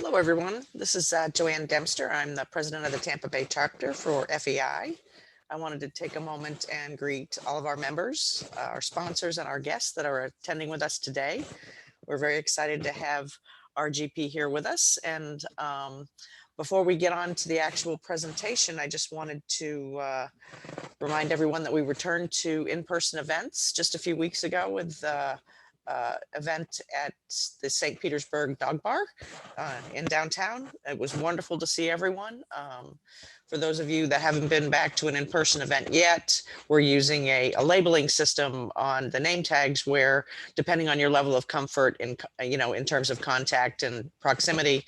Hello, everyone. This is Joanne Dempster. I'm the president of the Tampa Bay chapter for FEI. I wanted to take a moment and greet all of our members, our sponsors, and our guests that are attending with us today. We're very excited to have RGP here with us. And before we get on to the actual presentation, I just wanted to remind everyone that we returned to in-person events just a few weeks ago with event at the St. Petersburg Dog Bar in downtown. It was wonderful to see everyone. For those of you that haven't been back to an in-person event yet, we're using a labeling system on the name tags where, depending on your level of comfort in terms of contact and proximity,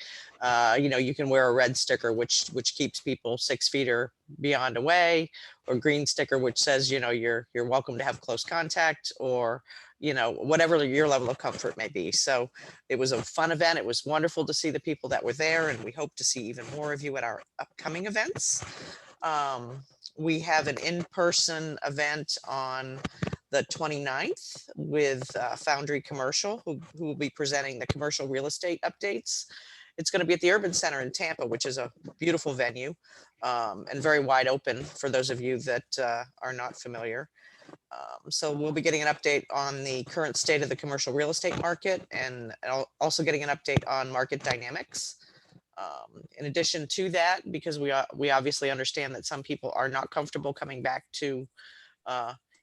you can wear a red sticker which keeps people 6 feet or beyond away, or green sticker which says you're welcome to have close contact, or whatever your level of comfort may be. So it was a fun event. It was wonderful to see the people that were there, and we hope to see even more of you at our upcoming events. We have an in-person event on the 29th with Foundry Commercial, who will be presenting the commercial real estate updates. It's going to be at the Urban Center in Tampa, which is a beautiful venue and very wide open for those of you that are not familiar. So we'll be getting an update on the current state of the commercial real estate market, and also getting an update on market dynamics. In addition to that, because we obviously understand that some people are not comfortable coming back to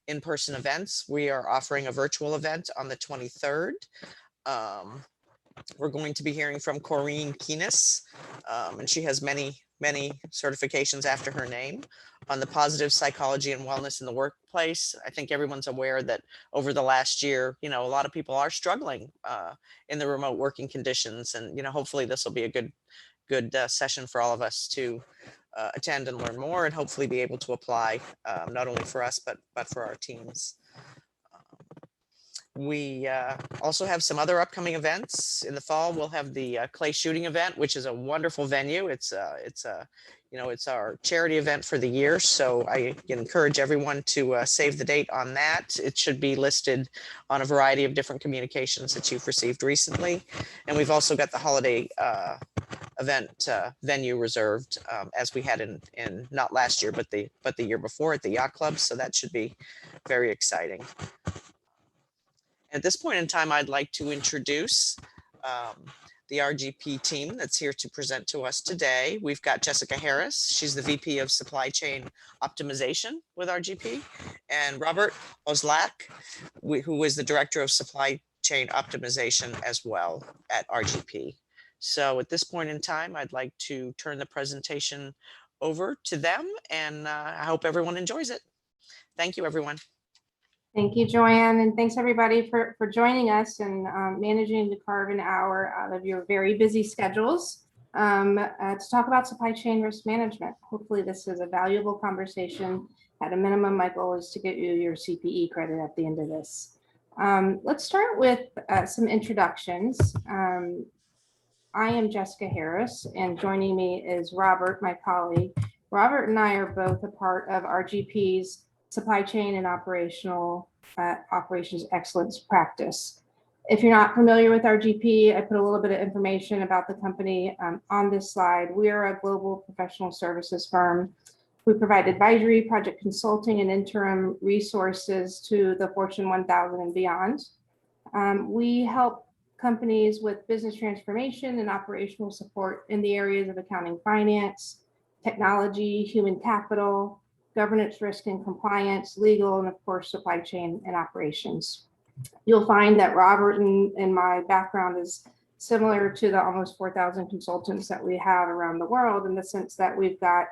in-person events, we are offering a virtual event on the 23rd. We're going to be hearing from Corrine Keenis, and she has many certifications after her name on the positive psychology and wellness in the workplace. I think everyone's aware that over the last year, a lot of people are struggling in the remote working conditions, and hopefully this will be a good session for all of us to attend and learn more, and hopefully be able to apply not only for us but for our teams. We also have some other upcoming events in the fall. We'll have the clay shooting event, which is a wonderful venue. It's our charity event for the year. So I encourage everyone to save the date on that. It should be listed on a variety of different communications that you've received recently. And we've also got the holiday event venue reserved, as we had in not last year, but the year before at the Yacht Club. So that should be very exciting. At this point in time, I'd like to introduce the RGP team that's here to present to us today. We've got Jessica Harris. She's the VP of Supply Chain Optimization with RGP, and Robert Oslak, who is the Director of Supply Chain Optimization as well at RGP. So at this point in time, I'd like to turn the presentation over to them, and I hope everyone enjoys it. Thank you, everyone. Thank you, Joanne, and thanks everybody for joining us and managing to carve an hour out of your very busy schedules to talk about supply chain risk management. Hopefully this is a valuable conversation. At a minimum, my goal is to get you your CPE credit at the end of this. Let's start with some introductions. I am Jessica Harris, and joining me is Robert, my colleague. Robert and I are both a part of RGP's supply chain and operations excellence practice. If you're not familiar with RGP, I put a little bit of information about the company on this slide. We are a global professional services firm. We provide advisory, project consulting, and interim resources to the Fortune 1000 and beyond. We help companies with business transformation and operational support in the areas of accounting, finance, technology, human capital, governance, risk and compliance, legal, and of course, supply chain and operations. You'll find that Robert and my background is similar to the almost 4,000 consultants that we have around the world, in the sense that we've got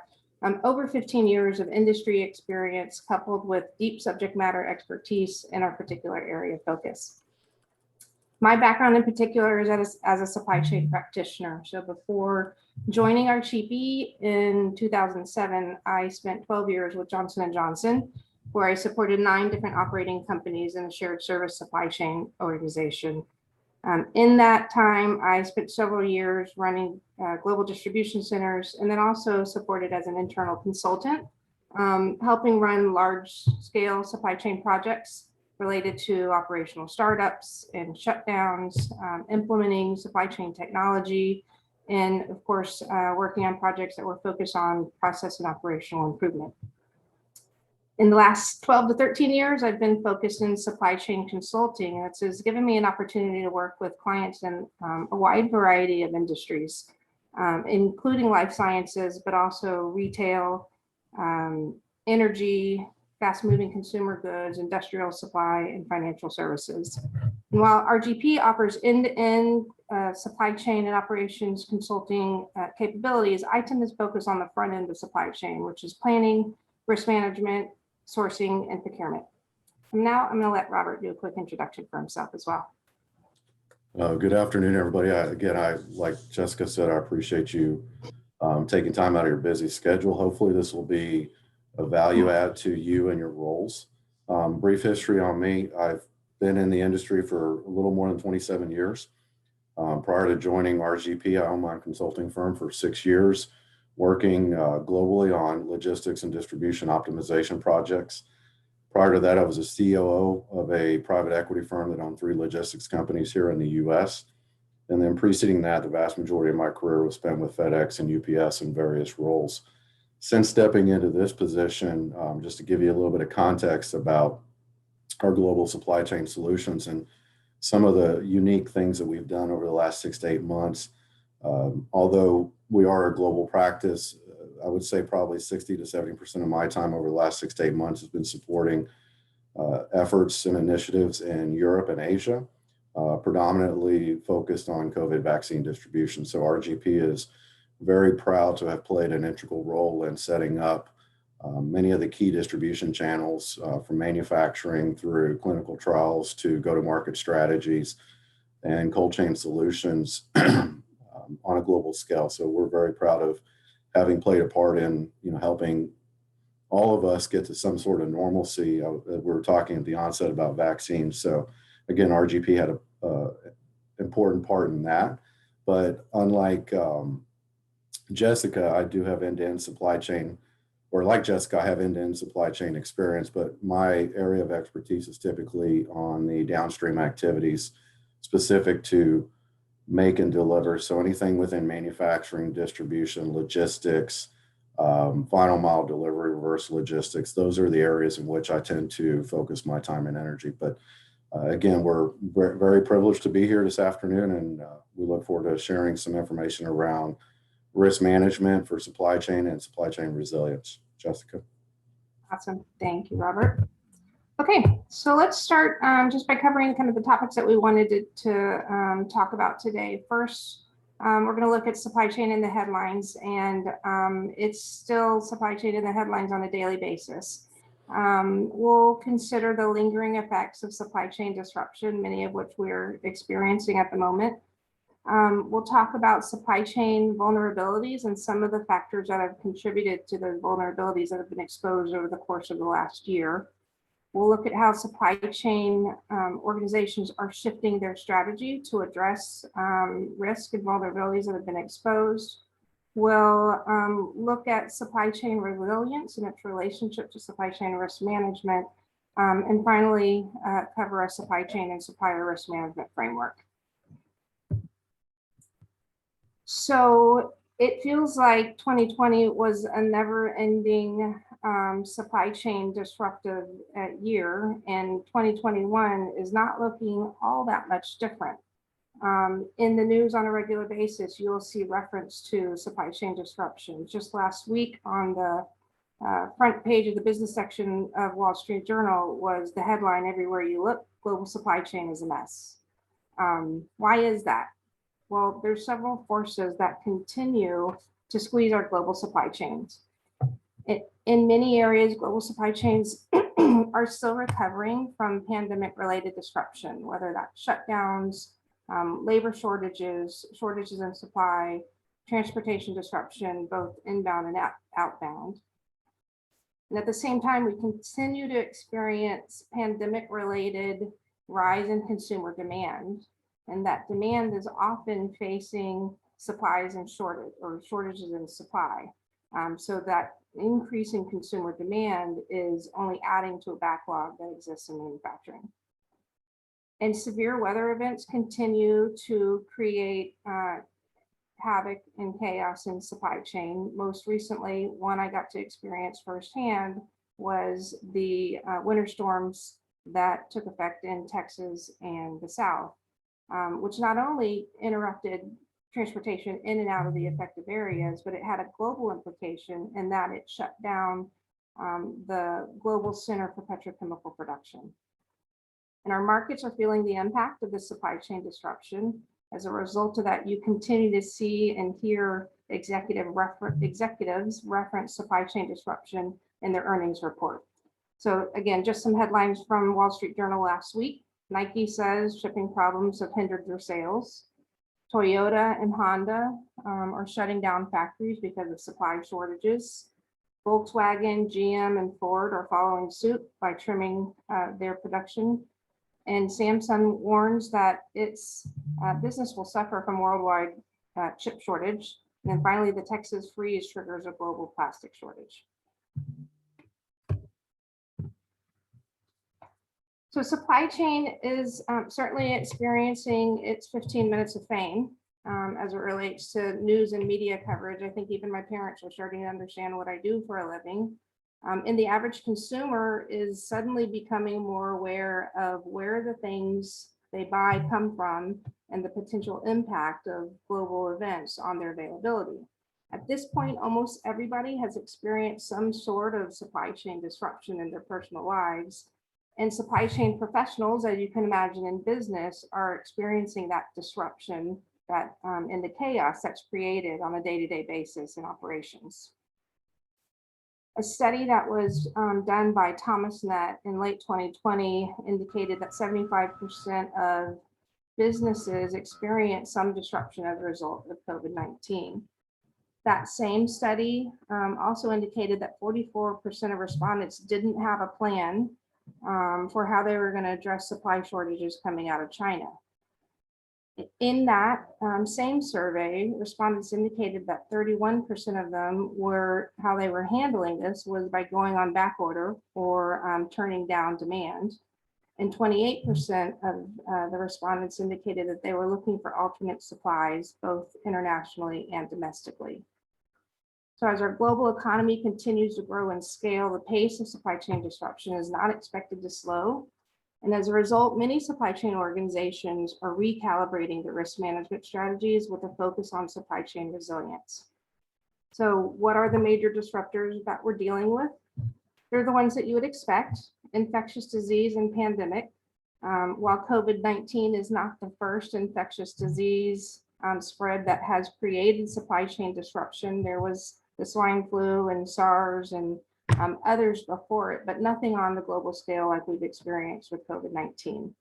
over 15 years of industry experience coupled with deep subject matter expertise in our particular area of focus. My background in particular is as a supply chain practitioner. So before joining RGP in 2007, I spent 12 years with Johnson & Johnson, where I supported 9 different operating companies in a shared service supply chain organization. In that time, I spent several years running global distribution centers, and then also supported as an internal consultant, helping run large-scale supply chain projects related to operational startups and shutdowns, implementing supply chain technology, and of course, working on projects that were focused on process and operational improvement. In the last 12 to 13 years, I've been focused in supply chain consulting. It has given me an opportunity to work with clients in a wide variety of industries, including life sciences, but also retail, energy, fast-moving consumer goods, industrial supply, and financial services. And while RGP offers end-to-end supply chain and operations consulting capabilities, I tend to focus on the front end of supply chain, which is planning, risk management, sourcing, and procurement. And now I'm going to let Robert do a quick introduction for himself as well. Good afternoon, everybody. Like Jessica said, I appreciate you taking time out of your busy schedule. Hopefully this will be a value add to you and your roles. Brief history on me. I've been in the industry for a little more than 27 years. Prior to joining RGP, I owned my consulting firm for 6 years, working globally on logistics and distribution optimization projects. Prior to that, I was a COO of a private equity firm that owned 3 logistics companies here in the US. And then preceding that, the vast majority of my career was spent with FedEx and UPS in various roles. Since stepping into this position, just to give you a little bit of context about our global supply chain solutions and some of the unique things that we've done over the last 6 to 8 months. Although we are a global practice, I would say probably 60 to 70% of my time over the last 6 to 8 months has been supporting efforts and initiatives in Europe and Asia, predominantly focused on COVID vaccine distribution. So RGP is very proud to have played an integral role in setting up many of the key distribution channels from manufacturing through clinical trials to go-to-market strategies and cold chain solutions on a global scale. So we're very proud of having played a part in helping all of us get to some sort of normalcy. We were talking at the onset about vaccines. So again, RGP had a important part in that. But unlike Jessica, I do have end-to-end supply chain, or like Jessica, I have end-to-end supply chain experience, but my area of expertise is typically on the downstream activities specific to make and deliver. So anything within manufacturing, distribution, logistics, final mile delivery, reverse logistics, those are the areas in which I tend to focus my time and energy. But again, we're very privileged to be here this afternoon, and we look forward to sharing some information around risk management for supply chain and supply chain resilience. Jessica. Awesome. Thank you, Robert. Okay, so let's start just by covering kind of the topics that we wanted to talk about today. First, we're going to look at supply chain in the headlines, and it's still supply chain in the headlines on a daily basis. We'll consider the lingering effects of supply chain disruption, many of which we're experiencing at the moment. We'll talk about supply chain vulnerabilities and some of the factors that have contributed to those vulnerabilities that have been exposed over the course of the last year. We'll look at how supply chain organizations are shifting their strategy to address risk and vulnerabilities that have been exposed. We'll look at supply chain resilience and its relationship to supply chain risk management. And finally, cover a supply chain and supplier risk management framework. So it feels like 2020 was a never-ending supply chain disruptive year, and 2021 is not looking all that much different. In the news on a regular basis, you'll see reference to supply chain disruption. Just last week on the front page of the business section of Wall Street Journal was the headline, "Everywhere you look, global supply chain is a mess." Why is that? Well, there's several forces that continue to squeeze our global supply chains. In many areas, global supply chains are still recovering from pandemic-related disruption, whether that's shutdowns, labor shortages in supply, transportation disruption, both inbound and outbound. And at the same time, we continue to experience pandemic-related rise in consumer demand. And that demand is often facing supplies and shortages in supply. So that increase in consumer demand is only adding to a backlog that exists in manufacturing. And severe weather events continue to create havoc and chaos in supply chain. Most recently, one I got to experience firsthand was the winter storms that took effect in Texas and the South, which not only interrupted transportation in and out of the affected areas, but it had a global implication in that it shut down the global center for petrochemical production. And our markets are feeling the impact of the supply chain disruption. As a result of that, you continue to see and hear executives reference supply chain disruption in their earnings report. So again, just some headlines from Wall Street Journal last week. Nike says shipping problems have hindered their sales. Toyota and Honda are shutting down factories because of supply shortages. Volkswagen, GM, and Ford are following suit by trimming their production. And Samsung warns that its business will suffer from worldwide chip shortage. And then finally, the Texas freeze triggers a global plastic shortage. So supply chain is certainly experiencing its 15 minutes of fame as it relates to news and media coverage. I think even my parents are starting to understand what I do for a living. And the average consumer is suddenly becoming more aware of where the things they buy come from and the potential impact of global events on their availability. At this point, almost everybody has experienced some sort of supply chain disruption in their personal lives. And supply chain professionals, as you can imagine in business, are experiencing that disruption that in the chaos that's created on a day-to-day basis in operations. A study that was done by Thomas Net in late 2020 indicated that 75% of businesses experience some disruption as a result of COVID-19. That same study also indicated that 44% of respondents didn't have a plan for how they were going to address supply shortages coming out of China. In that same survey, respondents indicated that 31% of them were how they were handling this was by going on back order or turning down demand. And 28% of the respondents indicated that they were looking for alternate supplies, both internationally and domestically. So as our global economy continues to grow and scale, the pace of supply chain disruption is not expected to slow. And as a result, many supply chain organizations are recalibrating their risk management strategies with a focus on supply chain resilience. So what are the major disruptors that we're dealing with? They're the ones that you would expect: infectious disease and pandemic. While COVID-19 is not the first infectious disease spread that has created supply chain disruption, there was the swine flu and SARS and others before it, but nothing on the global scale like we've experienced with COVID-19.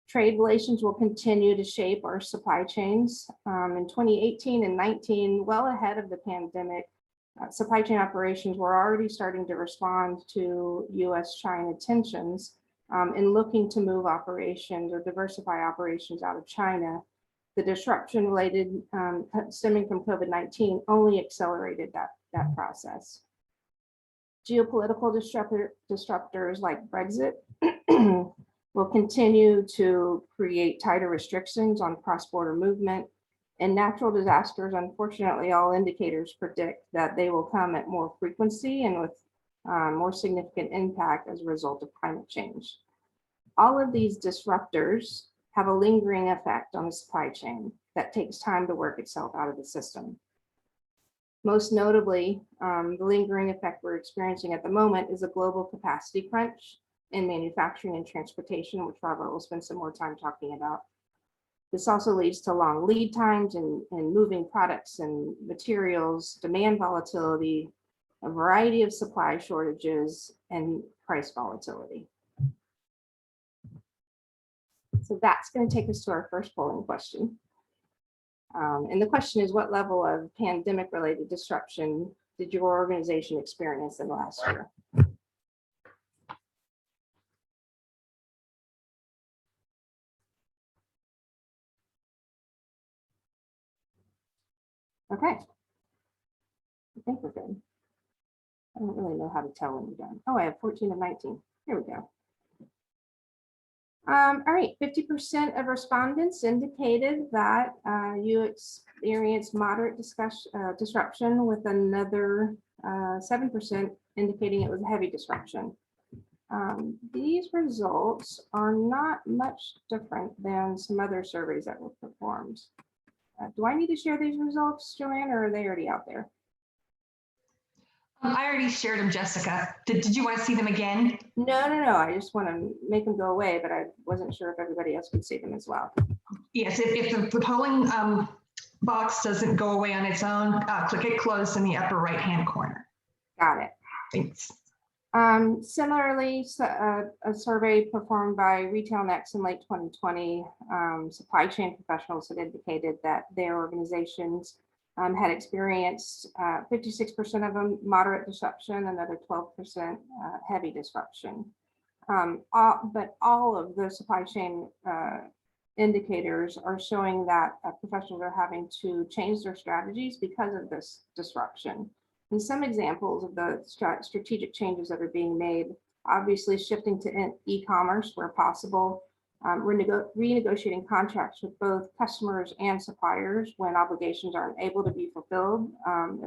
Trade relations will continue to shape our supply chains. In 2018 and 19, well ahead of the pandemic, supply chain operations were already starting to respond to US-China tensions and looking to move operations or diversify operations out of China. The disruption related stemming from COVID-19 only accelerated that process. Geopolitical disruptors like Brexit will continue to create tighter restrictions on cross-border movement, and natural disasters, unfortunately, all indicators predict that they will come at more frequency and with more significant impact as a result of climate change. All of these disruptors have a lingering effect on the supply chain that takes time to work itself out of the system. Most notably, the lingering effect we're experiencing at the moment is a global capacity crunch in manufacturing and transportation, which Robert will spend some more time talking about. This also leads to long lead times in moving products and materials, demand volatility, a variety of supply shortages, and price volatility. So that's going to take us to our first polling question. And the question is, what level of pandemic-related disruption did your organization experience in the last year? Okay. I think we're good. I don't really know how to tell when you're done. Oh, I have 14 of 19. Here we go. All right, 50% of respondents indicated that you experienced moderate disruption, with another 7% indicating it was a heavy disruption. These results are not much different than some other surveys that were performed. Do I need to share these results, Joanne, or are they already out there? I already shared them, Jessica. Did you want to see them again? No. I just want to make them go away, but I wasn't sure if everybody else could see them as well. Yes, if the polling box doesn't go away on its own, click it close in the upper right-hand corner. Got it. Thanks. Similarly, a survey performed by RetailNext in late 2020, supply chain professionals had indicated that their organizations had experienced 56% of them moderate disruption, another 12% heavy disruption. But all of the supply chain indicators are showing that professionals are having to change their strategies because of this disruption. And some examples of the strategic changes that are being made: obviously shifting to e-commerce where possible, renegotiating contracts with both customers and suppliers when obligations aren't able to be fulfilled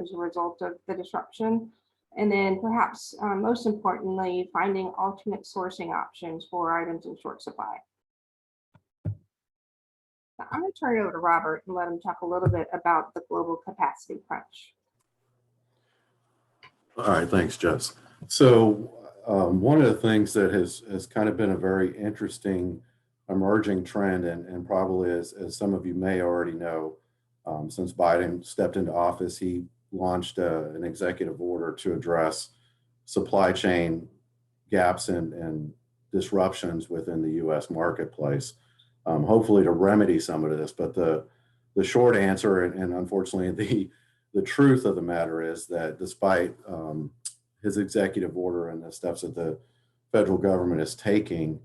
as a result of the disruption. And then perhaps most importantly, finding alternate sourcing options for items in short supply. Now, I'm going to turn it over to Robert and let him talk a little bit about the global capacity crunch. All right, thanks, Jess. So one of the things that has kind of been a very interesting emerging trend, and probably as some of you may already know, since Biden stepped into office, he launched an executive order to address supply chain gaps and disruptions within the U.S. marketplace, hopefully to remedy some of this. But the short answer, and unfortunately the truth of the matter, is that despite his executive order and the steps that the federal government is taking,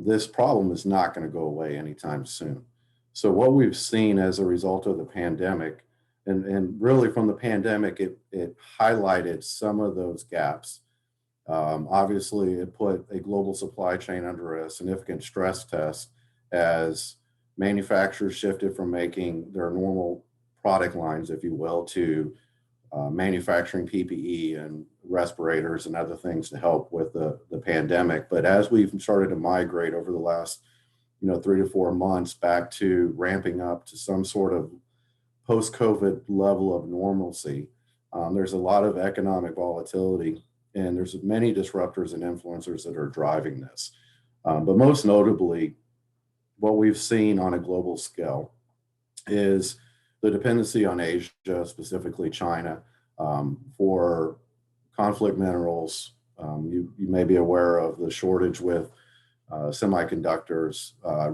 this problem is not going to go away anytime soon. So what we've seen as a result of the pandemic, and really from the pandemic, it highlighted some of those gaps. Obviously, it put a global supply chain under a significant stress test as manufacturers shifted from making their normal product lines, if you will, to manufacturing PPE and respirators and other things to help with the pandemic. But as we've started to migrate over the last 3 to 4 months back to ramping up to some sort of post-COVID level of normalcy, there's a lot of economic volatility, and there's many disruptors and influencers that are driving this. But most notably, what we've seen on a global scale is the dependency on Asia, specifically China, for conflict minerals. You may be aware of the shortage with semiconductors.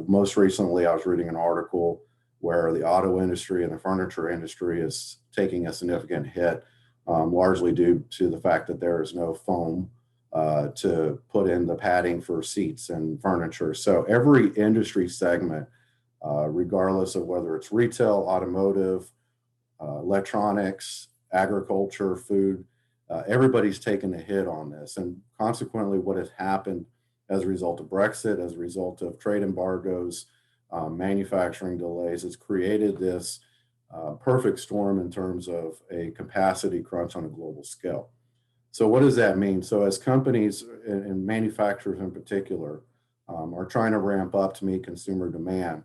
Most recently, I was reading an article where the auto industry and the furniture industry is taking a significant hit, largely due to the fact that there is no foam to put in the padding for seats and furniture. So every industry segment, regardless of whether it's retail, automotive, electronics, agriculture, food, everybody's taken a hit on this. And consequently, what has happened as a result of Brexit, as a result of trade embargoes, manufacturing delays, has created this perfect storm in terms of a capacity crunch on a global scale. So what does that mean? So as companies and manufacturers in particular are trying to ramp up to meet consumer demand,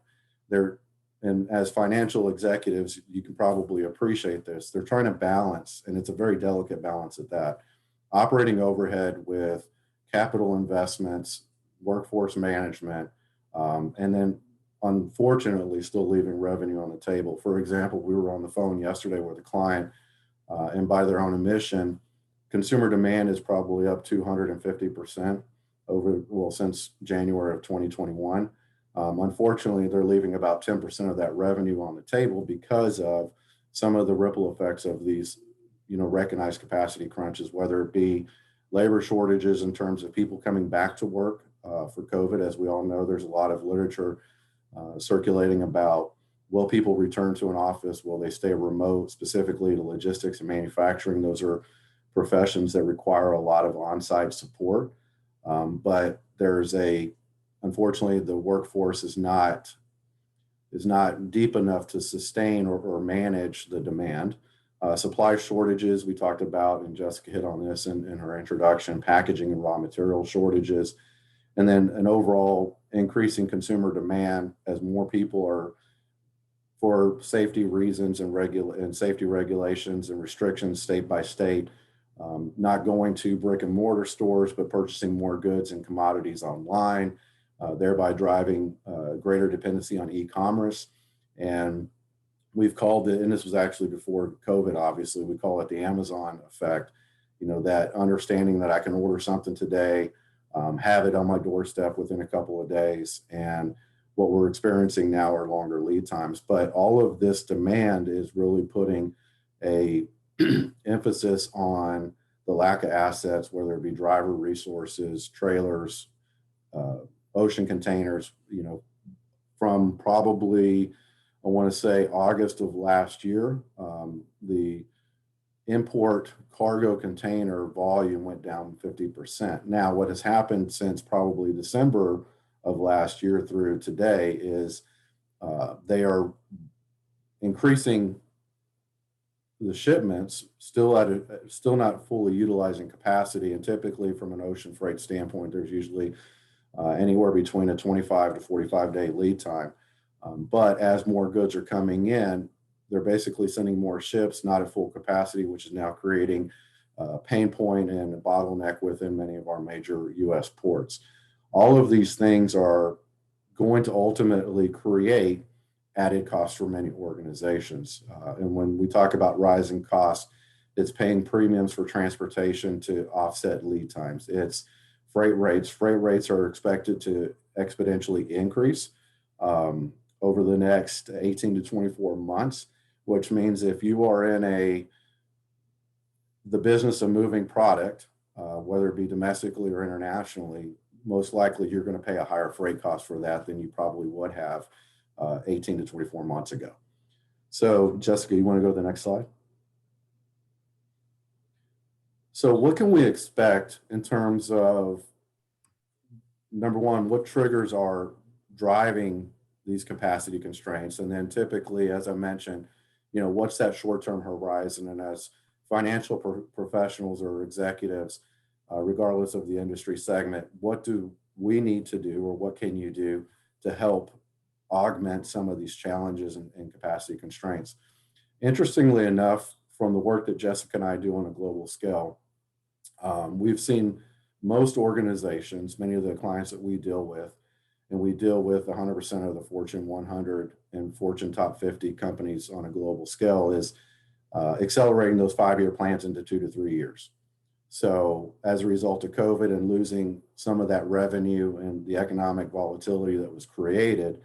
and as financial executives, you can probably appreciate this, they're trying to balance, and it's a very delicate balance at that, operating overhead with capital investments, workforce management, and then unfortunately still leaving revenue on the table. For example, we were on the phone yesterday with a client, and by their own admission, consumer demand is probably up 250% since January of 2021. Unfortunately, they're leaving about 10% of that revenue on the table because of some of the ripple effects of these, recognized capacity crunches, whether it be labor shortages in terms of people coming back to work for COVID. As we all know, there's a lot of literature circulating about, will people return to an office? Will they stay remote? Specifically to logistics and manufacturing, those are professions that require a lot of on-site support. But there's a unfortunately, the workforce is not deep enough to sustain or manage the demand. Supply shortages, we talked about, and Jessica hit on this in her introduction, packaging and raw material shortages, and then an overall increasing consumer demand as more people are, for safety reasons and safety regulations and restrictions state by state, not going to brick and mortar stores, but purchasing more goods and commodities online, thereby driving greater dependency on e-commerce. And we've called it, and this was actually before COVID, obviously, we call it the Amazon effect, that understanding that I can order something today, have it on my doorstep within a couple of days. And what we're experiencing now are longer lead times. But all of this demand is really putting a emphasis on the lack of assets, whether it be driver resources, trailers, ocean containers, from probably, I want to say August of last year, the import cargo container volume went down 50%. Now, what has happened since probably December of last year through today is they are increasing the shipments, still not fully utilizing capacity. And typically from an ocean freight standpoint, there's usually anywhere between a 25 to 45 day lead time. But as more goods are coming in, they're basically sending more ships, not at full capacity, which is now creating a pain point and a bottleneck within many of our major US ports. All of these things are going to ultimately create added costs for many organizations. And when we talk about rising costs, it's paying premiums for transportation to offset lead times. It's freight rates. Freight rates are expected to exponentially increase over the next 18 to 24 months, which means if you are in the business of moving product, whether it be domestically or internationally, most likely you're going to pay a higher freight cost for that than you probably would have 18 to 24 months ago. So Jessica, you want to go to the next slide? So what can we expect in terms of, number one, what triggers are driving these capacity constraints? And then typically, as I mentioned, what's that short-term horizon? And as financial professionals or executives, regardless of the industry segment, what do we need to do, or what can you do to help augment some of these challenges and capacity constraints? Interestingly enough, from the work that Jessica and I do on a global scale, we've seen most organizations, many of the clients that we deal with, and we deal with 100% of the Fortune 100 and Fortune top 50 companies on a global scale, is accelerating those 5-year plans into 2 to 3 years. So as a result of COVID and losing some of that revenue and the economic volatility that was created,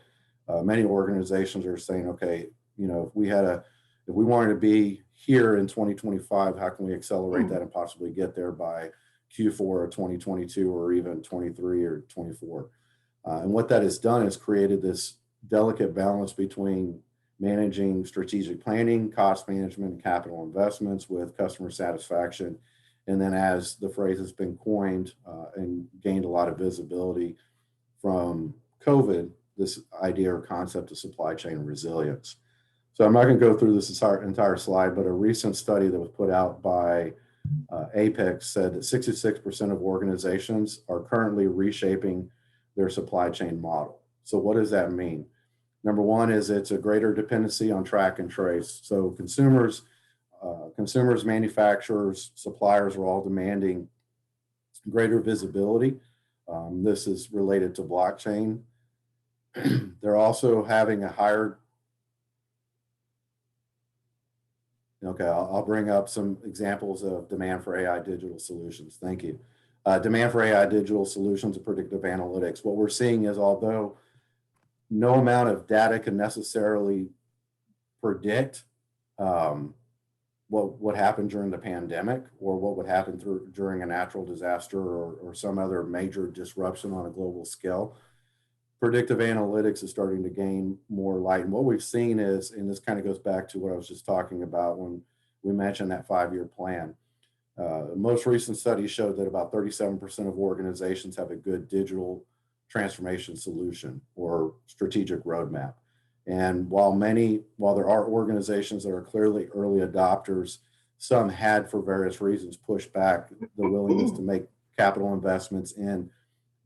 many organizations are saying, okay, if we wanted to be here in 2025, how can we accelerate that and possibly get there by Q4 of 2022 or even 23 or 24? And what that has done is created this delicate balance between managing strategic planning, cost management, and capital investments with customer satisfaction. And then, as the phrase has been coined and gained a lot of visibility from COVID, this idea or concept of supply chain resilience. So I'm not going to go through this entire slide, but a recent study that was put out by Apex said that 66% of organizations are currently reshaping their supply chain model. So what does that mean? Number one is it's a greater dependency on track and trace. So consumers, manufacturers, suppliers are all demanding greater visibility. This is related to blockchain. They're also having a higher, I'll bring up some examples of demand for AI digital solutions. Thank you. Demand for AI digital solutions and predictive analytics. What we're seeing is, although no amount of data can necessarily predict what happened during the pandemic or what would happen during a natural disaster or some other major disruption on a global scale, predictive analytics is starting to gain more light. And what we've seen is, and this kind of goes back to what I was just talking about when we mentioned that 5-year plan. Most recent studies showed that about 37% of organizations have a good digital transformation solution or strategic roadmap. And while there are organizations that are clearly early adopters, some had, for various reasons, pushed back the willingness to make capital investments in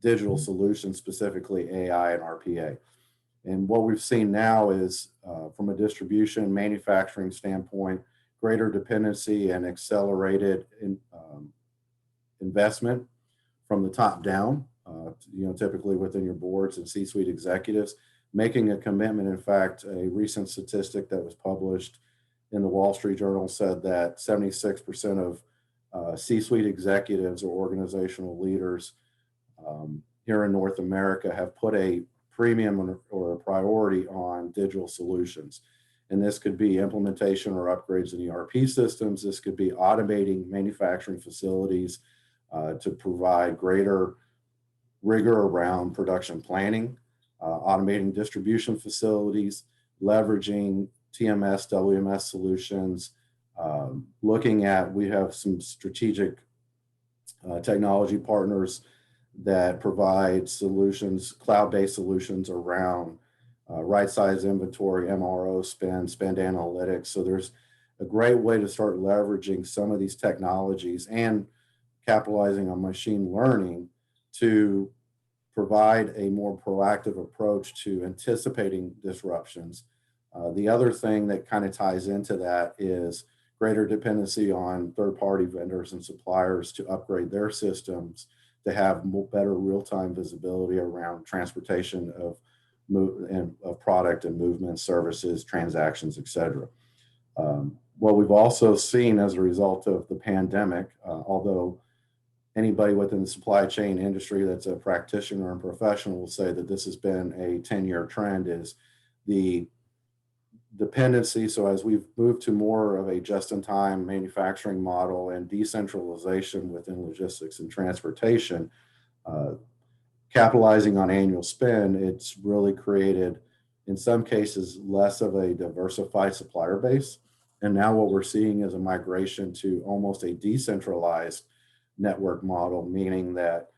digital solutions, specifically AI and RPA. And what we've seen now is, from a distribution manufacturing standpoint, greater dependency and accelerated investment from the top down, typically within your boards and C-suite executives, making a commitment. In fact, a recent statistic that was published in the Wall Street Journal said that 76% of C-suite executives or organizational leaders here in North America have put a premium or a priority on digital solutions. And this could be implementation or upgrades in ERP systems. This could be automating manufacturing facilities to provide greater rigor around production planning, automating distribution facilities, leveraging TMS, WMS solutions, we have some strategic technology partners that provide solutions, cloud-based solutions around right size inventory, MRO spend analytics. So there's a great way to start leveraging some of these technologies and capitalizing on machine learning to provide a more proactive approach to anticipating disruptions. The other thing that kind of ties into that is greater dependency on third-party vendors and suppliers to upgrade their systems to have better real-time visibility around transportation of product and movement, services, transactions, et cetera. What we've also seen as a result of the pandemic, although anybody within the supply chain industry that's a practitioner and professional will say that this has been a 10-year trend, is the dependency. So as we've moved to more of a just-in-time manufacturing model and decentralization within logistics and transportation, capitalizing on annual spend, it's really created, in some cases, less of a diversified supplier base. And now what we're seeing is a migration to almost a decentralized network model, meaning that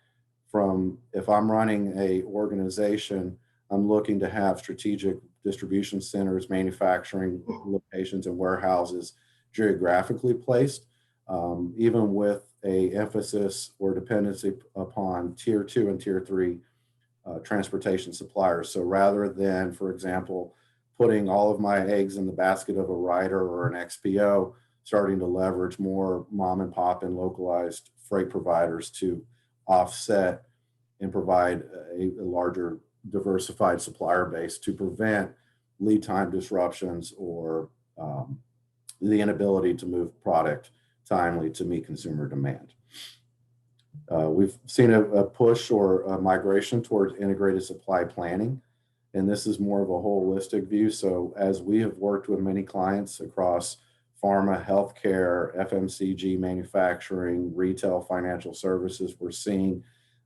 if I'm running a organization, I'm looking to have strategic distribution centers, manufacturing locations, and warehouses geographically placed, even with a emphasis or dependency upon tier 2 and tier 3 transportation suppliers. So rather than, for example, putting all of my eggs in the basket of a Ryder or an XPO, starting to leverage more mom and pop and localized freight providers to offset and provide a larger diversified supplier base to prevent lead time disruptions or the inability to move product timely to meet consumer demand. We've seen a push or a migration towards integrated supply planning, and this is more of a holistic view. So as we have worked with many clients across pharma, healthcare, FMCG, manufacturing, retail, financial services, we're seeing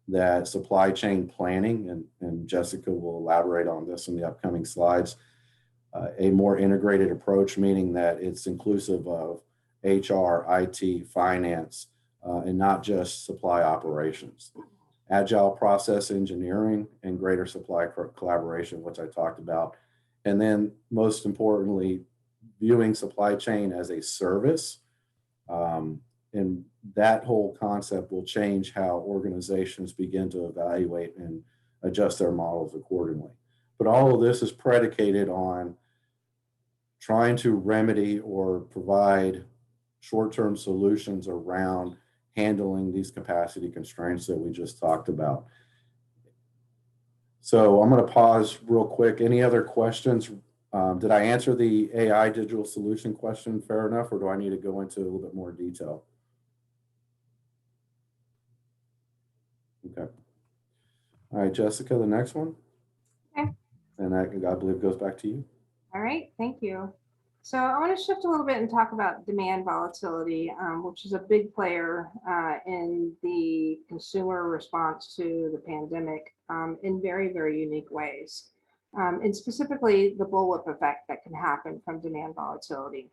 that supply chain planning, and Jessica will elaborate on this in the upcoming slides, a more integrated approach, meaning that it's inclusive of HR, IT, finance, and not just supply operations. Agile process engineering and greater supply collaboration, which I talked about. And then most importantly, viewing supply chain as a service. And that whole concept will change how organizations begin to evaluate and adjust their models accordingly. But all of this is predicated on trying to remedy or provide short-term solutions around handling these capacity constraints that we just talked about. So I'm going to pause real quick. Any other questions? Did I answer the AI digital solution question fair enough, or do I need to go into a little bit more detail? Okay. All right, Jessica, the next one. Okay. And that, I believe, goes back to you. All right, thank you. So I want to shift a little bit and talk about demand volatility, which is a big player in the consumer response to the pandemic in very, very unique ways. And specifically the bullwhip effect that can happen from demand volatility.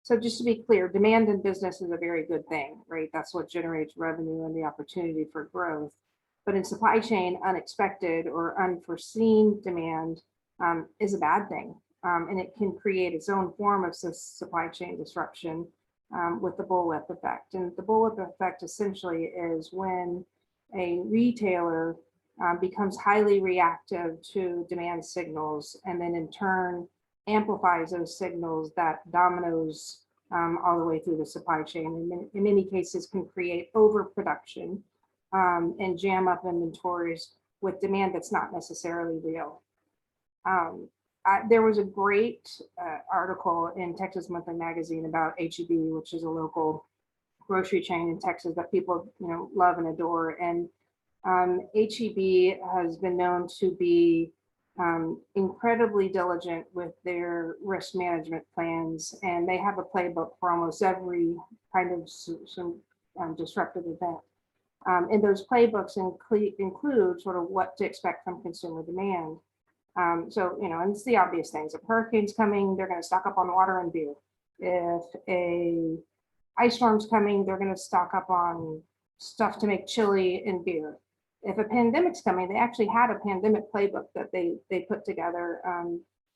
So just to be clear, demand in business is a very good thing, right? That's what generates revenue and the opportunity for growth. But in supply chain, unexpected or unforeseen demand is a bad thing. And it can create its own form of supply chain disruption with the bullwhip effect. And the bullwhip effect essentially is when a retailer becomes highly reactive to demand signals, and then in turn amplifies those signals that dominoes all the way through the supply chain. And in many cases can create overproduction and jam up inventories with demand that's not necessarily real. There was a great article in Texas Monthly Magazine about H-E-B, which is a local grocery chain in Texas that people love and adore. And H-E-B has been known to be incredibly diligent with their risk management plans, and they have a playbook for almost every kind of some disruptive event. And those playbooks include sort of what to expect from consumer demand. So, and it's the obvious things. If hurricane's coming, they're going to stock up on water and beer. If a ice storm's coming, they're going to stock up on stuff to make chili and beer. If a pandemic's coming, they actually had a pandemic playbook that they put together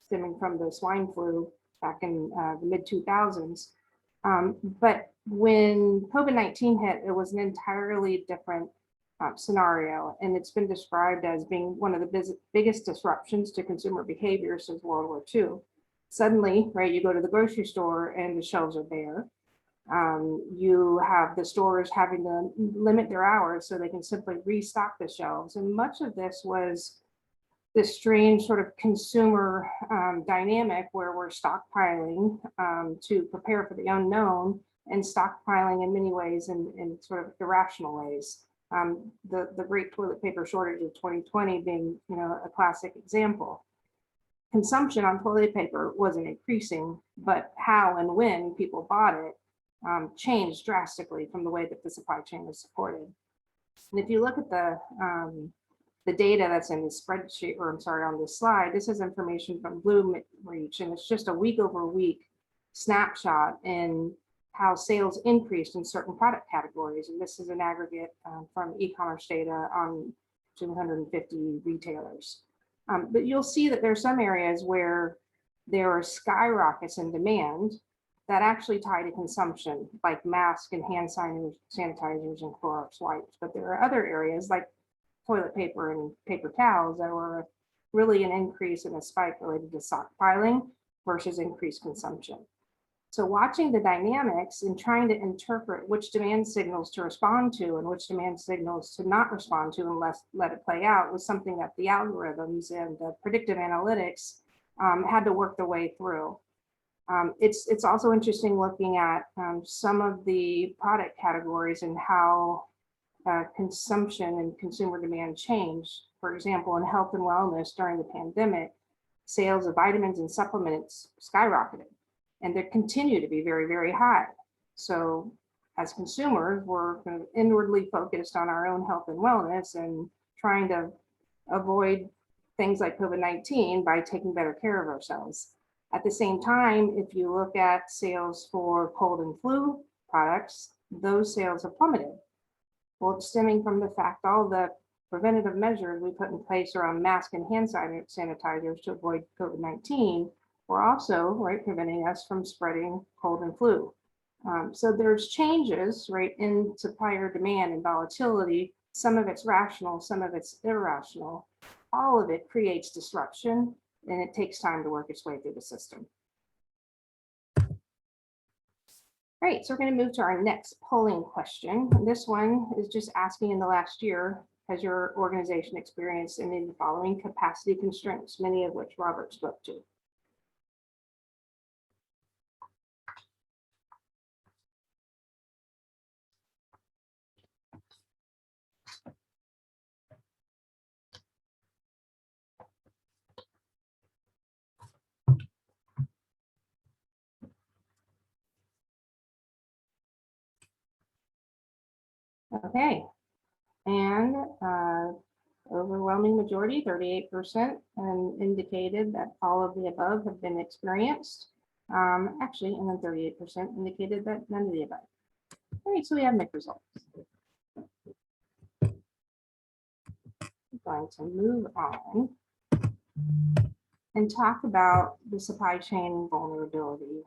stemming from the swine flu back in the mid 2000s. But when COVID-19 hit, it was an entirely different scenario. And it's been described as being one of the biggest disruptions to consumer behavior since World War II. Suddenly, right, you go to the grocery store and the shelves are bare. You have the stores having to limit their hours so they can simply restock the shelves. And much of this was this strange sort of consumer dynamic where we're stockpiling to prepare for the unknown, and stockpiling in many ways in sort of irrational ways. The great toilet paper shortage of 2020 being, a classic example. Consumption on toilet paper wasn't increasing, but how and when people bought it changed drastically from the way that the supply chain was supported. And if you look at the data that's in the spreadsheet, or I'm sorry, on this slide, this is information from Bloomreach, and it's just a week over week snapshot in how sales increased in certain product categories. And this is an aggregate from e-commerce data on 250 retailers. But you'll see that there are some areas where there are skyrockets in demand that actually tie to consumption, like masks and hand sanitizers and Clorox wipes. But there are other areas like toilet paper and paper towels that were really an increase in a spike related to stockpiling versus increased consumption. So watching the dynamics and trying to interpret which demand signals to respond to and which demand signals to not respond to and let it play out was something that the algorithms and the predictive analytics had to work their way through. It's also interesting looking at some of the product categories and how consumption and consumer demand changed. For example, in health and wellness during the pandemic, sales of vitamins and supplements skyrocketed, and they continue to be very, very high. So as consumers, we're kind of inwardly focused on our own health and wellness and trying to avoid things like COVID-19 by taking better care of ourselves. At the same time, if you look at sales for cold and flu products, those sales have plummeted. Well, it's stemming from the fact all the preventative measures we put in place around mask and hand sanitizers to avoid COVID-19 were also preventing us from spreading cold and flu. So there's changes in supplier demand and volatility. Some of it's rational, some of it's irrational. All of it creates disruption, and it takes time to work its way through the system. All right, so we're going to move to our next polling question. And this one is just asking, in the last year, has your organization experienced any of the following capacity constraints, many of which Robert spoke to? Okay, and overwhelming majority, 38%, and indicated that all of the above have been experienced. Actually, and then 38% indicated that none of the above. All right, so we have mixed results. going to move on and talk about the supply chain vulnerability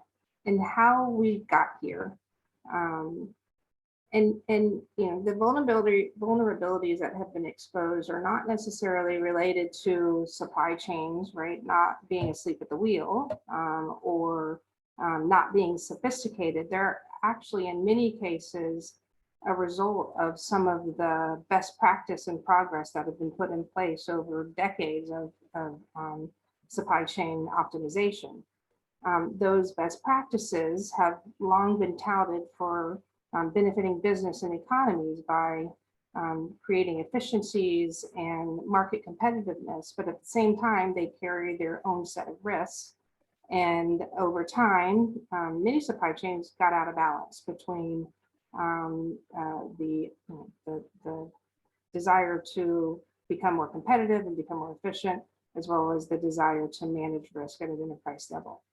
and how we got here. And the vulnerabilities that have been exposed are not necessarily related to supply chains, right? Not being asleep at the wheel, or not being sophisticated. They're actually, in many cases, a result of some of the best practice and progress that have been put in place over decades of supply chain optimization. Those best practices have long been touted for benefiting business and economies by creating efficiencies and market competitiveness, but at the same time, they carry their own set of risks. And over time, many supply chains got out of balance between the desire to become more competitive and become more efficient, as well as the desire to manage risk at an enterprise level.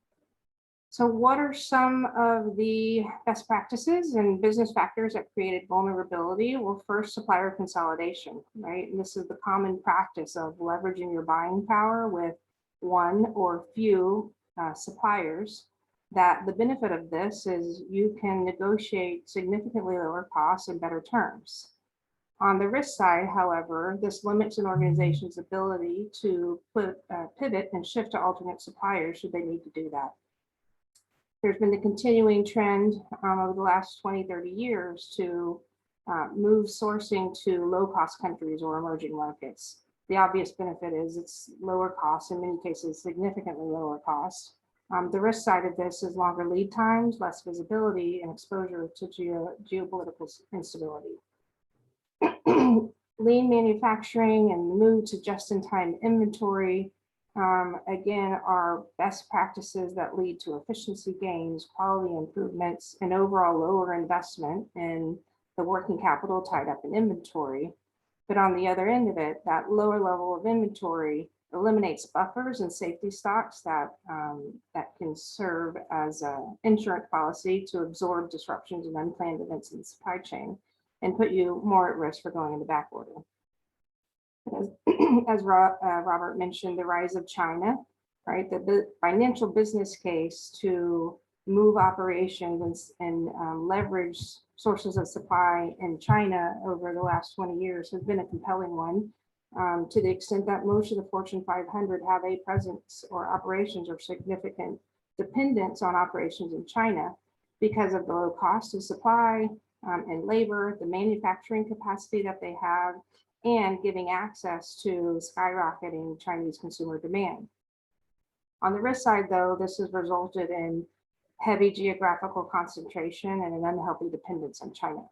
So what are some of the best practices and business factors that created vulnerability? Well, first, supplier consolidation, right? And this is the common practice of leveraging your buying power with one or few suppliers. That the benefit of this is you can negotiate significantly lower costs and better terms. On the risk side, however, this limits an organization's ability to pivot and shift to alternate suppliers should they need to do that. There's been the continuing trend over the last 20, 30 years to move sourcing to low-cost countries or emerging markets. The obvious benefit is it's lower cost, in many cases, significantly lower cost. The risk side of this is longer lead times, less visibility, and exposure to geopolitical instability. Lean manufacturing and the move to just-in-time inventory again, are best practices that lead to efficiency gains, quality improvements, and overall lower investment in the working capital tied up in inventory. But on the other end of it, that lower level of inventory eliminates buffers and safety stocks that can serve as an insurance policy to absorb disruptions and unplanned events in the supply chain and put you more at risk for going into back order. As Robert mentioned, the rise of China, right? The financial business case to move operations and leverage sources of supply in China over the last 20 years has been a compelling one, to the extent that most of the Fortune 500 have a presence or operations or significant dependence on operations in China because of the low cost of supply and labor, the manufacturing capacity that they have, and giving access to skyrocketing Chinese consumer demand. On the risk side, though, this has resulted in heavy geographical concentration and an unhealthy dependence on China.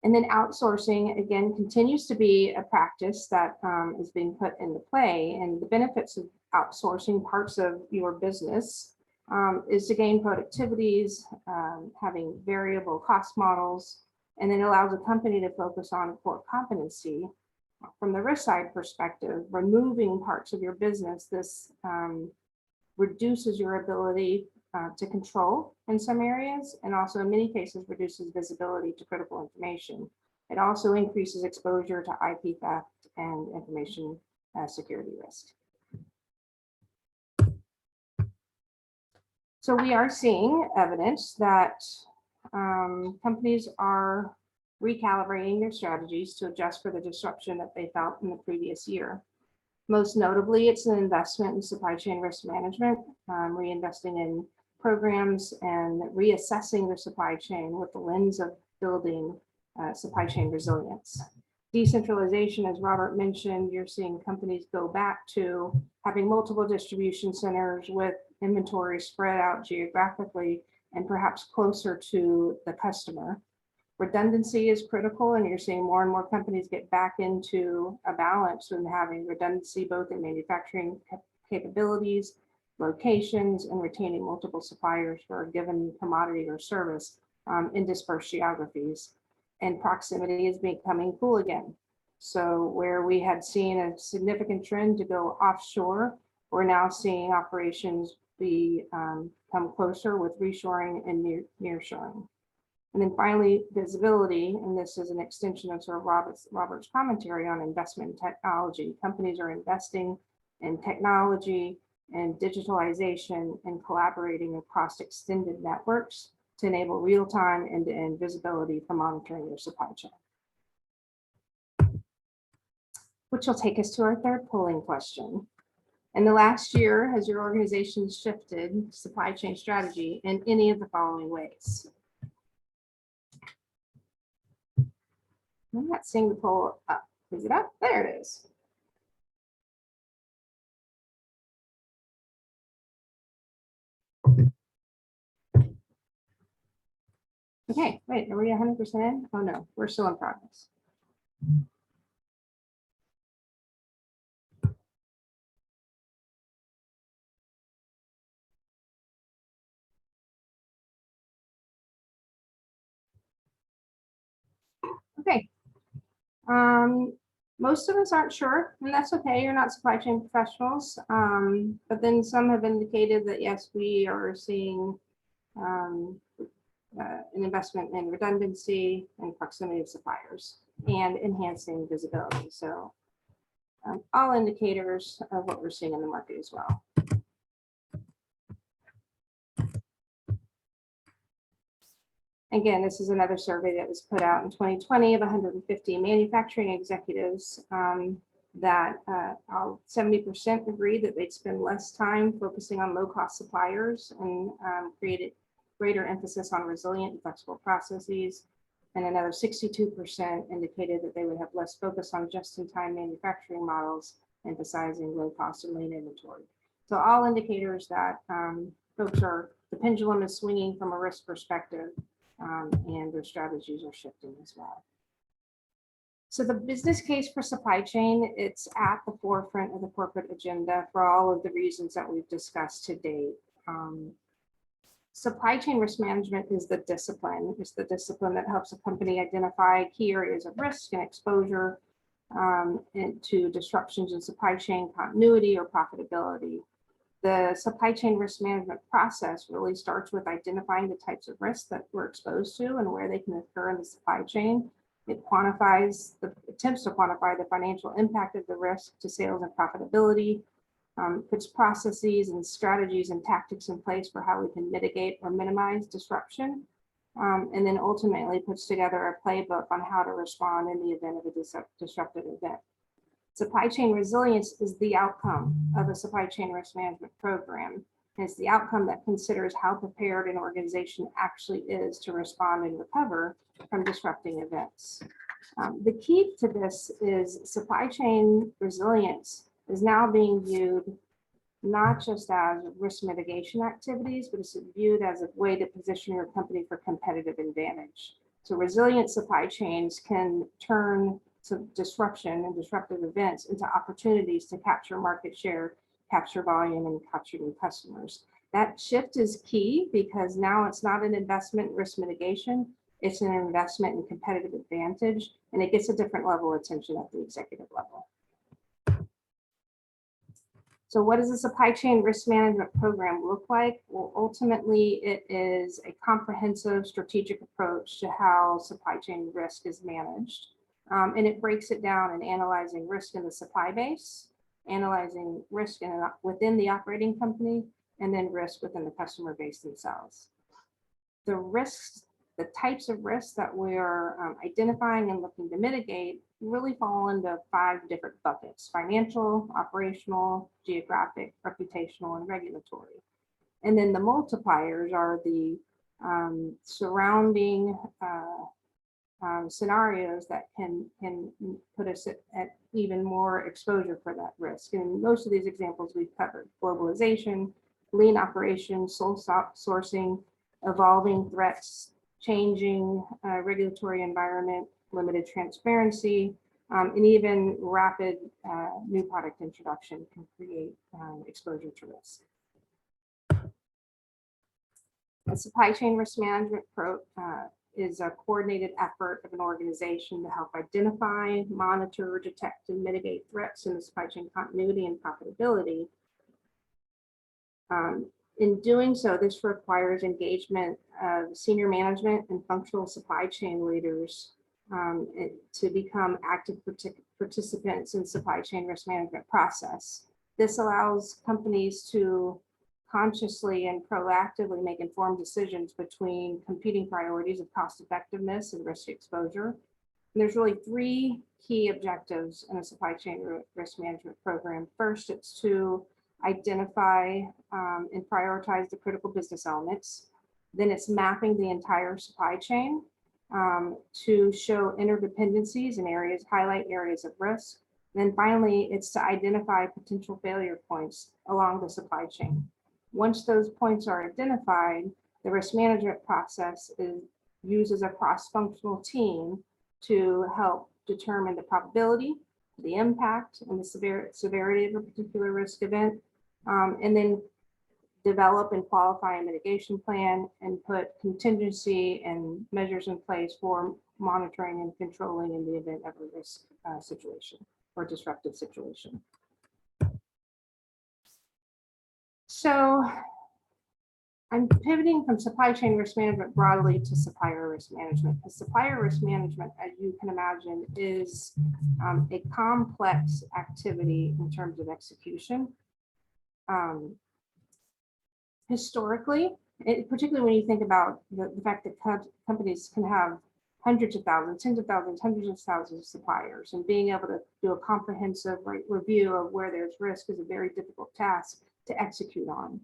And then outsourcing, again, continues to be a practice that is being put into play. And the benefits of outsourcing parts of your business is to gain productivities, having variable cost models, and then allows a company to focus on core competency. From the risk side perspective, removing parts of your business, this reduces your ability to control in some areas, and also in many cases reduces visibility to critical information. It also increases exposure to IP theft and information security risk. So we are seeing evidence that companies are recalibrating their strategies to adjust for the disruption that they felt in the previous year. Most notably, it's an investment in supply chain risk management, reinvesting in programs and reassessing their supply chain with the lens of building supply chain resilience. Decentralization, as Robert mentioned, you're seeing companies go back to having multiple distribution centers with inventory spread out geographically and perhaps closer to the customer. Redundancy is critical, and you're seeing more and more companies get back into a balance and having redundancy both in manufacturing capabilities, locations, and retaining multiple suppliers for a given commodity or service in dispersed geographies. And proximity is becoming cool again. So where we had seen a significant trend to go offshore, we're now seeing operations come closer with reshoring and nearshoring. And then finally, visibility, and this is an extension of sort of Robert's commentary on investment in technology. Companies are investing in technology and digitalization and collaborating across extended networks to enable real-time end-to-end visibility for monitoring their supply chain. Which will take us to our third polling question. In the last year, has your organization shifted supply chain strategy in any of the following ways? I'm not seeing the poll up. Is it up? There it is. Okay, wait, are we 100% in? Oh no, we're still in progress. Okay. Most of us aren't sure, and that's okay. You're not supply chain professionals. But then some have indicated that yes, we are seeing an investment in redundancy and proximity of suppliers and enhancing visibility. So all indicators of what we're seeing in the market as well. Again, this is another survey that was put out in 2020 of 150 manufacturing executives that 70% agreed that they'd spend less time focusing on low-cost suppliers and created greater emphasis on resilient and flexible processes. And another 62% indicated that they would have less focus on just-in-time manufacturing models, emphasizing low cost and lean inventory. So all indicators that the pendulum is swinging from a risk perspective, and their strategies are shifting as well. So the business case for supply chain, it's at the forefront of the corporate agenda for all of the reasons that we've discussed to date. Supply chain risk management is the discipline. It's the discipline that helps a company identify key areas of risk and exposure into disruptions in supply chain continuity or profitability. The supply chain risk management process really starts with identifying the types of risks that we're exposed to and where they can occur in the supply chain. It attempts to quantify the financial impact of the risk to sales and profitability, puts processes and strategies and tactics in place for how we can mitigate or minimize disruption, and then ultimately puts together a playbook on how to respond in the event of a disruptive event. Supply chain resilience is the outcome of a supply chain risk management program. It's the outcome that considers how prepared an organization actually is to respond and recover from disrupting events. The key to this is supply chain resilience is now being viewed not just as risk mitigation activities, but it's viewed as a way to position your company for competitive advantage. So resilient supply chains can turn disruption and disruptive events into opportunities to capture market share, capture volume, and capture new customers. That shift is key because now it's not an investment in risk mitigation, it's an investment in competitive advantage, and it gets a different level of attention at the executive level. So what does a supply chain risk management program look like? Well, ultimately, it is a comprehensive strategic approach to how supply chain risk is managed. And it breaks it down in analyzing risk in the supply base, analyzing risk within the operating company, and then risk within the customer base themselves. The risks, the types of risks that we're identifying and looking to mitigate really fall into 5 different buckets: financial, operational, geographic, reputational, and regulatory. And then the multipliers are the surrounding scenarios that can put us at even more exposure for that risk. And most of these examples we've covered: globalization, lean operations, sole sourcing, evolving threats, changing regulatory environment, limited transparency, and even rapid new product introduction can create exposure to risk. A supply chain risk management is a coordinated effort of an organization to help identify, monitor, detect, and mitigate threats in the supply chain continuity and profitability. In doing so, this requires engagement of senior management and functional supply chain leaders to become active participants in supply chain risk management process. This allows companies to consciously and proactively make informed decisions between competing priorities of cost effectiveness and risk exposure. And there's really three key objectives in a supply chain risk management program. First, it's to identify and prioritize the critical business elements. Then it's mapping the entire supply chain to show interdependencies in areas, highlight areas of risk. And then finally, it's to identify potential failure points along the supply chain. Once those points are identified, the risk management process uses a cross-functional team to help determine the probability, the impact, and the severity of a particular risk event, and then develop and qualify a mitigation plan and put contingency and measures in place for monitoring and controlling in the event of a risk situation or disruptive situation. So I'm pivoting from supply chain risk management broadly to supplier risk management, because supplier risk management, as you can imagine, is a complex activity in terms of execution. Historically, particularly when you think about the fact that companies can have hundreds of thousands, tens of thousands, hundreds of thousands of suppliers, and being able to do a comprehensive review of where there's risk is a very difficult task to execute on.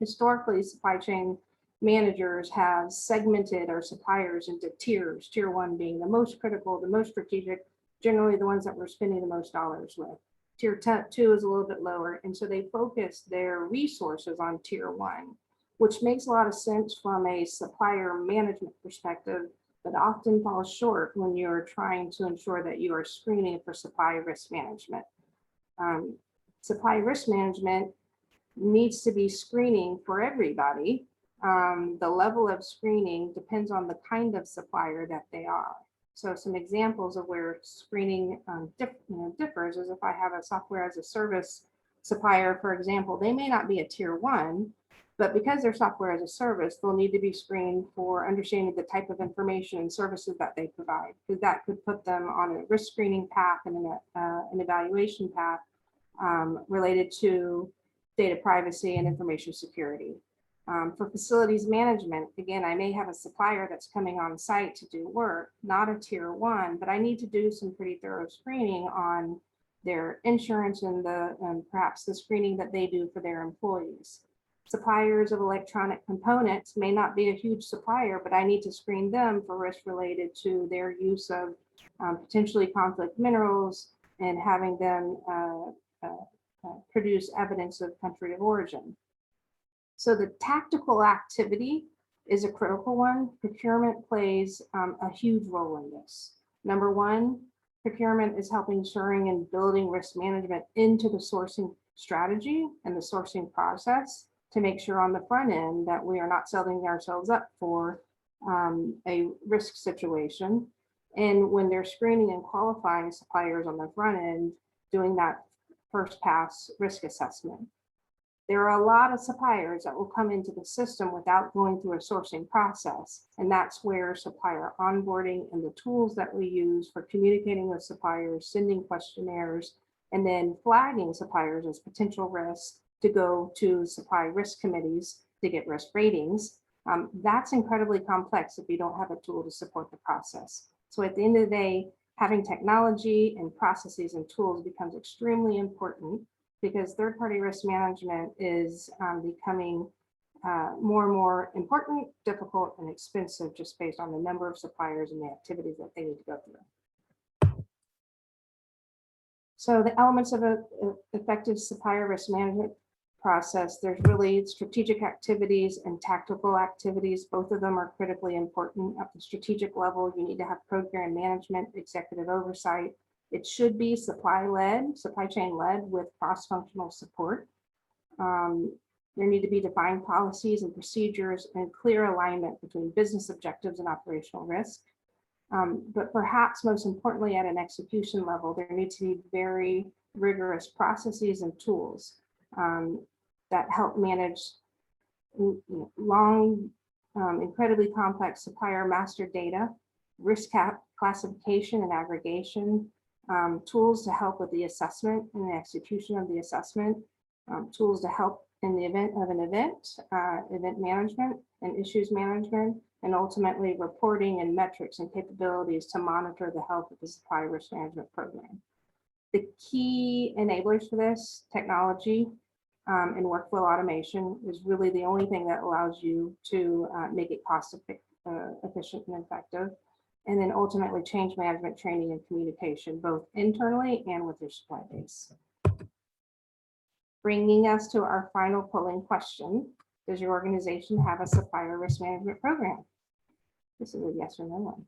Historically, supply chain managers have segmented our suppliers into tiers, tier one being the most critical, the most strategic, generally the ones that we're spending the most dollars with. Tier two is a little bit lower. And so they focus their resources on tier one, which makes a lot of sense from a supplier management perspective, but often falls short when you're trying to ensure that you are screening for supply risk management. Supply risk management needs to be screening for everybody. The level of screening depends on the kind of supplier that they are. So some examples of where screening differs is if I have a software as a service supplier, for example, they may not be a tier one, but because they're software as a service, they'll need to be screened for understanding the type of information and services that they provide, because that could put them on a risk screening path and an evaluation path related to data privacy and information security. For facilities management, again, I may have a supplier that's coming on site to do work, not a tier one, but I need to do some pretty thorough screening on their insurance and perhaps the screening that they do for their employees. Suppliers of electronic components may not be a huge supplier, but I need to screen them for risk related to their use of potentially conflict minerals and having them produce evidence of country of origin. So the tactical activity is a critical one. Procurement plays a huge role in this. Number one, procurement is helping ensuring and building risk management into the sourcing strategy and the sourcing process to make sure on the front end that we are not setting ourselves up for a risk situation. And when they're screening and qualifying suppliers on the front end, doing that first pass risk assessment. There are a lot of suppliers that will come into the system without going through a sourcing process. And that's where supplier onboarding and the tools that we use for communicating with suppliers, sending questionnaires, and then flagging suppliers as potential risks to go to supply risk committees to get risk ratings. That's incredibly complex if you don't have a tool to support the process. So at the end of the day, having technology and processes and tools becomes extremely important, because third-party risk management is becoming more and more important, difficult, and expensive just based on the number of suppliers and the activities that they need to go through. So the elements of an effective supplier risk management process, there's really strategic activities and tactical activities. Both of them are critically important. At the strategic level, you need to have program management, executive oversight. It should be supply chain led with cross-functional support. There need to be defined policies and procedures and clear alignment between business objectives and operational risk. But perhaps most importantly, at an execution level, there needs to be very rigorous processes and tools that help manage long, incredibly complex supplier master data, risk classification and aggregation, tools to help with the assessment and the execution of the assessment, tools to help in the event of an event, event management and issues management, and ultimately reporting and metrics and capabilities to monitor the health of the supply risk management program. The key enablers for this technology and workflow automation is really the only thing that allows you to make it cost efficient and effective. And then ultimately change management training and communication, both internally and with your supply base. Bringing us to our final polling question. Does your organization have a supplier risk management program? This is a yes or no one.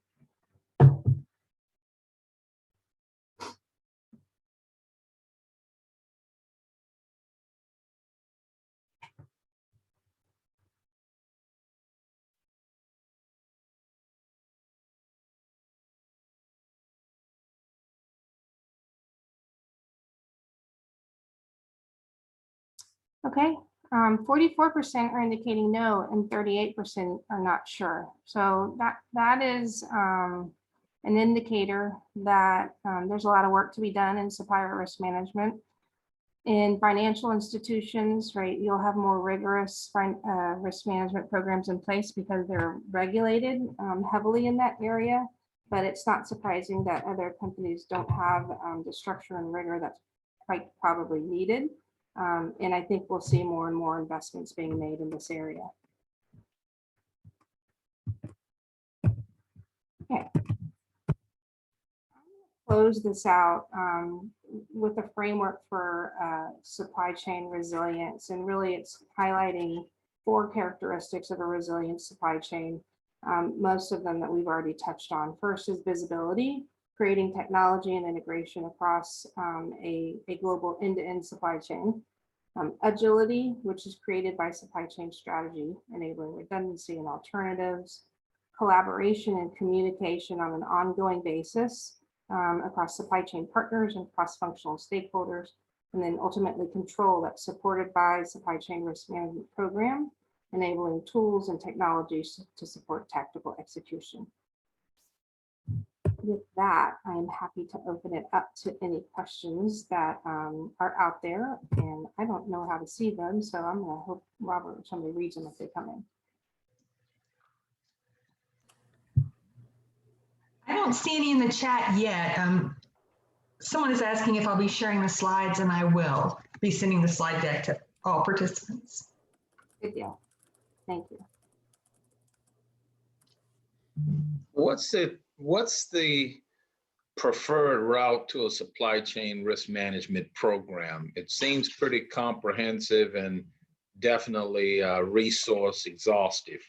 Okay, 44% are indicating no and 38% are not sure. So that is an indicator that there's a lot of work to be done in supplier risk management. In financial institutions, right, you'll have more rigorous risk management programs in place because they're regulated heavily in that area. But it's not surprising that other companies don't have the structure and rigor that's quite probably needed. And I think we'll see more and more investments being made in this area. Okay. Close this out with a framework for supply chain resilience. And really it's highlighting 4 characteristics of a resilient supply chain. Most of them that we've already touched on. First is visibility, creating technology and integration across a global end-to-end supply chain. Agility, which is created by supply chain strategy, enabling redundancy and alternatives. Collaboration and communication on an ongoing basis across supply chain partners and cross-functional stakeholders. And then ultimately control that's supported by supply chain risk management program, enabling tools and technologies to support tactical execution. With that, I'm happy to open it up to any questions that are out there, and I don't know how to see them, so I'm going to hope Robert or somebody reads them if they come in. I don't see any in the chat yet. Someone is asking if I'll be sharing the slides, and I will be sending the slide deck to all participants. Good deal. Thank you. What's the preferred route to a supply chain risk management program? It seems pretty comprehensive and definitely resource exhaustive.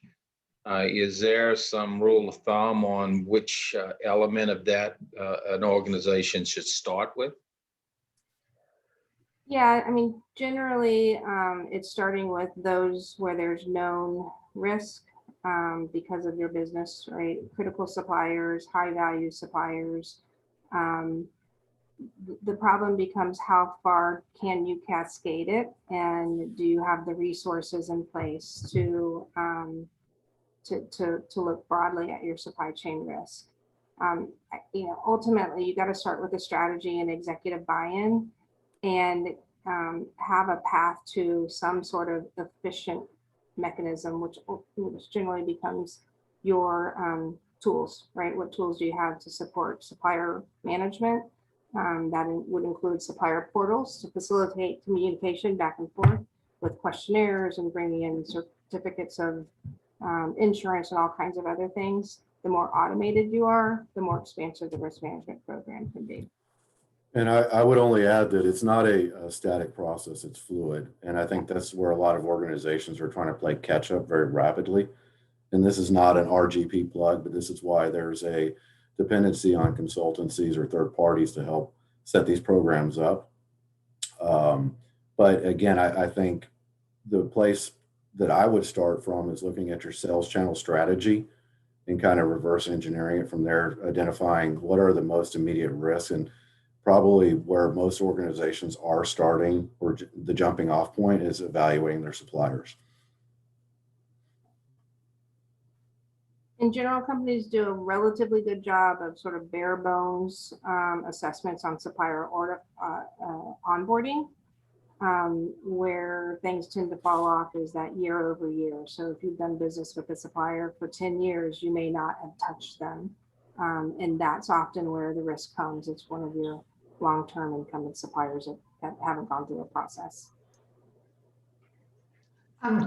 Is there some rule of thumb on which element of that an organization should start with? Yeah, I mean, generally, it's starting with those where there's known risk because of your business, right? Critical suppliers, high value suppliers. The problem becomes how far can you cascade it, and do you have the resources in place to look broadly at your supply chain risk? Ultimately, you got to start with a strategy and executive buy-in, and have a path to some sort of efficient mechanism, which generally becomes your tools, right? What tools do you have to support supplier management? That would include supplier portals to facilitate communication back and forth with questionnaires and bringing in certificates of insurance and all kinds of other things. The more automated you are, the more expansive the risk management program can be. And I would only add that it's not a static process, it's fluid. And I think that's where a lot of organizations are trying to play catch up very rapidly. And this is not an RGP plug, but this is why there's a dependency on consultancies or third parties to help set these programs up. But again, I think the place that I would start from is looking at your sales channel strategy and kind of reverse engineering it from there, identifying what are the most immediate risks, and probably where most organizations are starting, or the jumping off point is evaluating their suppliers. In general, companies do a relatively good job of sort of bare bones assessments on supplier order onboarding. Where things tend to fall off is that year over year. So if you've done business with a supplier for 10 years, you may not have touched them. And that's often where the risk comes. It's one of your long-term incumbent suppliers that haven't gone through a process.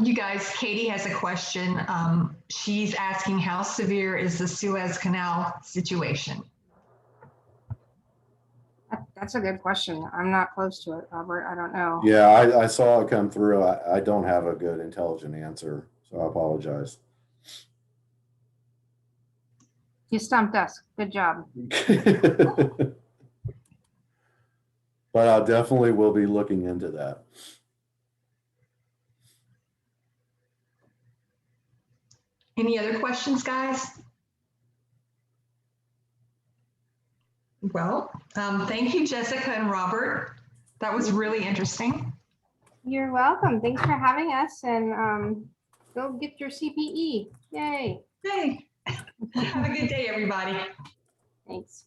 You guys, Katie has a question. She's asking, how severe is the Suez Canal situation? That's a good question. I'm not close to it, Robert. I don't know. Yeah, I saw it come through. I don't have a good intelligent answer, so I apologize. You stumped us. Good job. But I definitely will be looking into that. Any other questions, guys? Well, thank you, Jessica and Robert. That was really interesting. You're welcome. Thanks for having us, and go get your CPE. Yay. Hey, have a good day, everybody. Thanks.